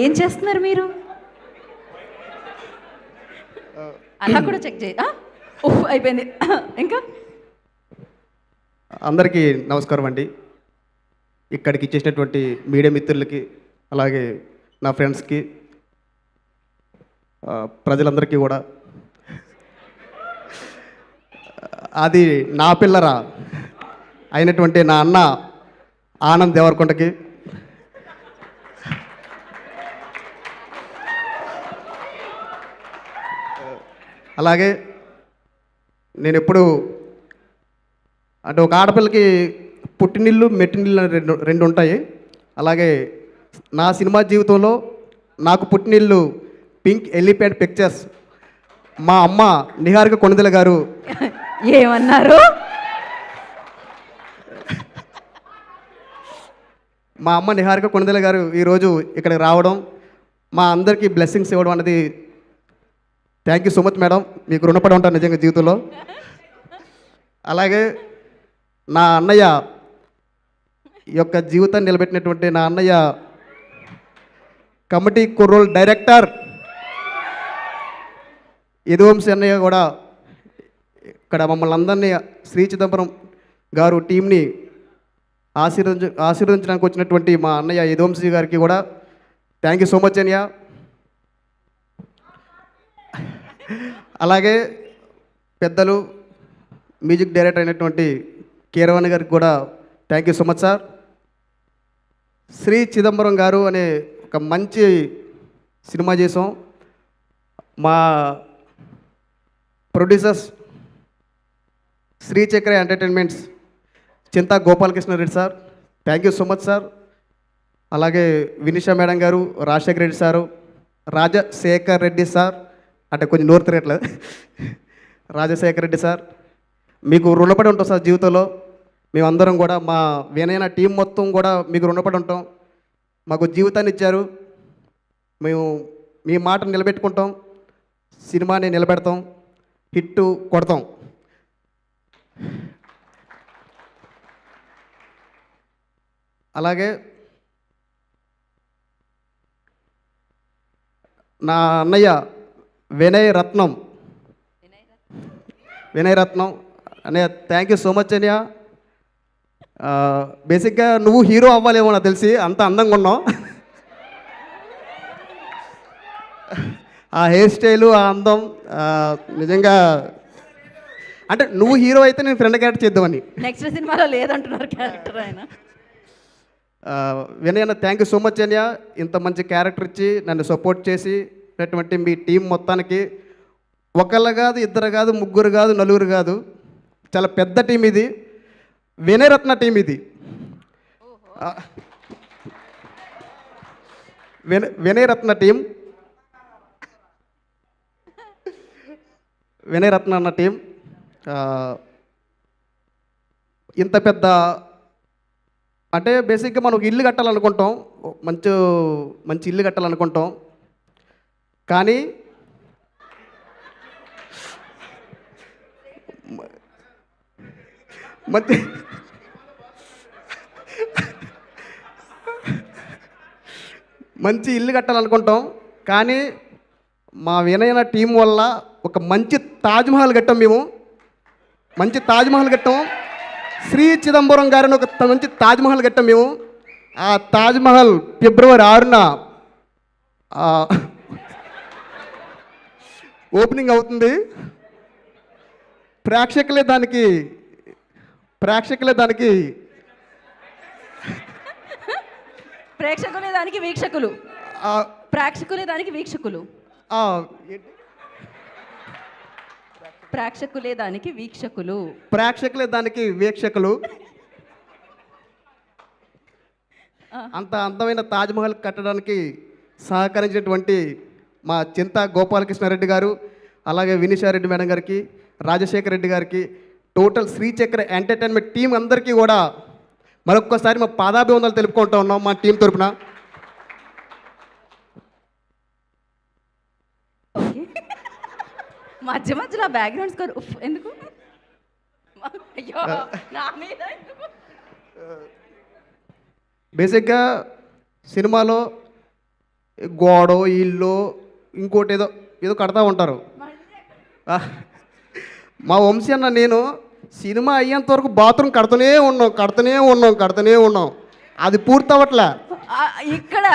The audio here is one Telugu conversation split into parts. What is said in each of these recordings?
ఏం చేస్తున్నారు మీరు? అలా కూడా చెక్ చేయి. ఉఫ్ అయిపోయింది. ఇంకా అందరికీ నమస్కారం అండి. ఇక్కడికి ఇచ్చేసినటువంటి మీడియా మిత్రులకి, అలాగే నా ఫ్రెండ్స్కి, ప్రజలందరికీ కూడా అది నా పిల్లరా అయినటువంటి నా అన్న ఆనంద్ దేవరకొండకి, అలాగే నేను ఎప్పుడు అంటే ఒక ఆడపిల్లకి పుట్టినిల్లు మెట్టినిల్లు అని రెండు ఉంటాయి. అలాగే నా సినిమా జీవితంలో నాకు పుట్టినిల్లు పింక్ ఎలిఫెంట్ పిక్చర్స్ మా అమ్మ నిహారిక కొణిదెల గారు. ఏమన్నారు? మా అమ్మ నిహారిక కొణిదెల గారు ఈరోజు ఇక్కడికి రావడం, మా అందరికీ బ్లెస్సింగ్స్ ఇవ్వడం అనేది thank you so much madam. మీకు రుణపడి ఉంటాను నిజంగా జీవితంలో. అలాగే నా అన్నయ్య యొక్క జీవితాన్ని నిలబెట్టినటువంటి నా అన్నయ్య కమిటీ కుర్రోల్ డైరెక్టర్ యదువంశీ అన్నయ్య కూడా ఇక్కడ మమ్మల్ని అందరినీ శ్రీ చిదంబరం గారు టీంని ఆశీర్వదించడానికి వచ్చినటువంటి మా అన్నయ్య యదువంశీ గారికి కూడా థ్యాంక్ యూ సో మచ్ అన్నయ్య. అలాగే పెద్దలు మ్యూజిక్ డైరెక్టర్ అయినటువంటి కీరవాణి గారికి కూడా thank you so much sir. Shri Chidambaram గారు అనే ఒక మంచి సినిమా చేసాం. మా producers Sri Chakra entertainments Chinta Gopalakrishna Reddy sir, thank you so much sir. అలాగే వినిషా మేడం గారు, రాజశేఖర రెడ్డి సారు, రాజశేఖర్ రెడ్డి సార్, అంటే కొంచెం నోరు తిరగట్లేదు, రాజశేఖర రెడ్డి సార్, మీకు రుణపడి ఉంటాం సార్ జీవితంలో. మేమందరం కూడా మా వినయన టీం మొత్తం కూడా మీకు రుణపడి ఉంటాం. మాకు జీవితాన్ని ఇచ్చారు, మేము మీ మాట నిలబెట్టుకుంటాం, సినిమాని నిలబెడతాం, హిట్టు కొడతాం. అలాగే నా అన్నయ్య వినయ్ రత్నం అన్నయ్య థ్యాంక్ యూ సో మచ్ అన్నయ్య. బేసిక్గా నువ్వు హీరో అవ్వాలేమో నాకు తెలిసి, అంత అందంగా ఉన్నావు. ఆ హెయిర్ స్టైలు, ఆ అందం నిజంగా అంటే నువ్వు హీరో అయితే నేను ఫ్రెండ్ క్యారెక్టర్ చేద్దామని. నెక్స్ట్ సినిమాలో లేదంటున్నారు క్యారెక్టర్ ఆయన. వినయ్ అన్న థ్యాంక్ యూ సో మచ్ అన్నయ్య. ఇంత మంచి క్యారెక్టర్ ఇచ్చి నన్ను సపోర్ట్ చేసినటువంటి మీ టీం మొత్తానికి, ఒకళ్ళు కాదు, ఇద్దరు కాదు, ముగ్గురు కాదు, నలుగురు కాదు, చాలా పెద్ద టీం ఇది. వినయరత్న టీం ఇది. వినయరత్న టీం, వినయరత్న అన్న టీం ఇంత పెద్ద అంటే బేసిక్గా మనం ఒక ఇల్లు కట్టాలనుకుంటాం, మంచి మంచి ఇల్లు కట్టాలనుకుంటాం, కానీ మంచి మంచి ఇల్లు కట్టాలనుకుంటాం, కానీ మా వినయన టీం వల్ల ఒక మంచి తాజ్మహల్ కట్టాం. మేము మంచి తాజ్మహల్ కట్టాం. శ్రీ చిదంబరం గారిని ఒక మంచి తాజ్మహల్ కట్టాం మేము. ఆ తాజ్మహల్ ఫిబ్రవరి 6న ఓపెనింగ్ అవుతుంది. ప్రేక్షకులే దానికి ప్రేక్షకులే దానికి వీక్షకులు, ప్రేక్షకులే దానికి వీక్షకులు, ప్రేక్షకులే దానికి వీక్షకులు, ప్రేక్షకులే దానికి వీక్షకులు. అంత అందమైన తాజ్మహల్ కట్టడానికి సహకరించినటువంటి మా చింతా గోపాలకృష్ణారెడ్డి గారు, అలాగే వినిషారెడ్డి మేడం గారికి, రాజశేఖర రెడ్డి గారికి, టోటల్ శ్రీచక్ర ఎంటర్టైన్మెంట్ టీం అందరికీ కూడా మరొక్కసారి మా పాదాభివందనలు తెలుపుకుంటూ ఉన్నాం మా టీం తరపున. మధ్య మధ్యలో బ్యాక్గ్రౌండ్ స్కోర్ ఎందుకు? అయ్యో నా మీద ఎందుకు? బేసిక్గా సినిమాలో గోడో ఇల్లు ఇంకోటి ఏదో ఏదో కడతా ఉంటారు. ఆ, మా వంశీ అన్న నేను సినిమా అయ్యేంత వరకు బాత్రూమ్ కడుతూనే ఉన్నాం అది పూర్తి అవ్వట్లే. ఇక్కడ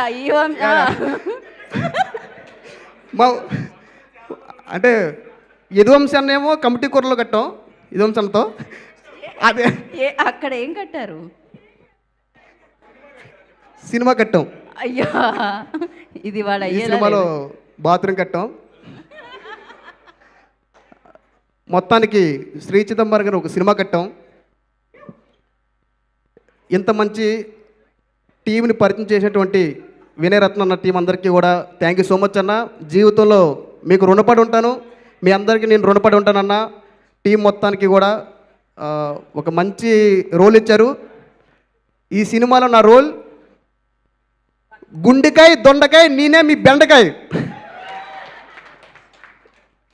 మా అంటే యదువంశీ అన్న ఏమో కమిటీ కూరలో కట్టాం యదువంశీ అన్నతో. అదే అక్కడ ఏం కట్టారు? సినిమా కట్టాం. అయ్యా ఇది వాడు ఈ అయ్యేలా సినిమాలో బాత్రూమ్ కట్టాం. మొత్తానికి శ్రీ చిదంబరం గారు ఒక సినిమా కట్టాం. ఇంత మంచి టీంని పరిచయం చేసినటువంటి వినయరత్న అన్న టీం అందరికీ కూడా థ్యాంక్ యూ సో మచ్ అన్న. జీవితంలో మీకు రుణపడి ఉంటాను, మీ అందరికీ నేను రుణపడి ఉంటానన్న. టీం మొత్తానికి కూడా ఒక మంచి రోల్ ఇచ్చారు. ఈ సినిమాలో నా రోల్ గుండెకాయ దొండకాయ నేనే మీ బెండకాయ.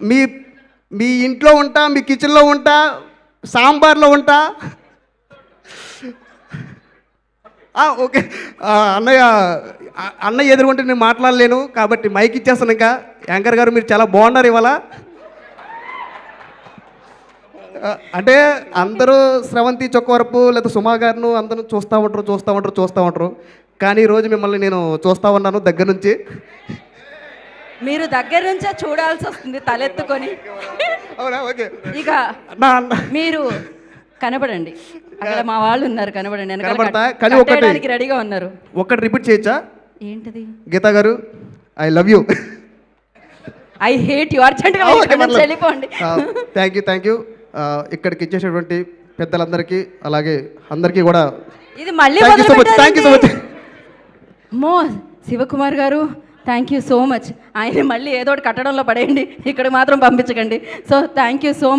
మీ మీ ఇంట్లో ఉంటా, మీ కిచెన్లో ఉంటా, సాంబార్లో ఉంటా. ఓకే అన్నయ్య ఎదురుకుంటే నేను మాట్లాడలేను కాబట్టి మైక్ ఇచ్చేస్తాను. ఇంకా యాంకర్ గారు మీరు చాలా బాగున్నారు ఇవాళ. అంటే అందరూ స్రవంతి చొక్కవరపు లేదా సుమా గారిను అందరూ చూస్తూ ఉంటారు. కానీ ఈరోజు మిమ్మల్ని నేను చూస్తూ ఉన్నాను దగ్గర నుంచి. మీరు దగ్గర నుంచే చూడాల్సి వస్తుంది తలెత్తుకొని. అవునా? ఓకే. ఇక మీరు కనబడండి, అక్కడ మా వాళ్ళు ఉన్నారు, కనబడండి. కనబడతా కానీ ఒకటి రెడీగా ఉన్నారు. ఒకటి రిపీట్ చేయొచ్చా? ఏంటిది? గీతా గారు I love you. I hate you. అర్జెంట్గా వెళ్ళిపోండి. Thank you. ఇక్కడికి ఇచ్చేసినటువంటి పెద్దలందరికీ అలాగే అందరికీ కూడా ఇది మళ్ళీ మో శివకుమార్ గారు థ్యాంక్ యూ సో మచ్. ఆయన మళ్ళీ ఏదో ఒకటి కట్టడంలో పడేయండి, ఇక్కడ మాత్రం పంపించకండి. So thank you so much.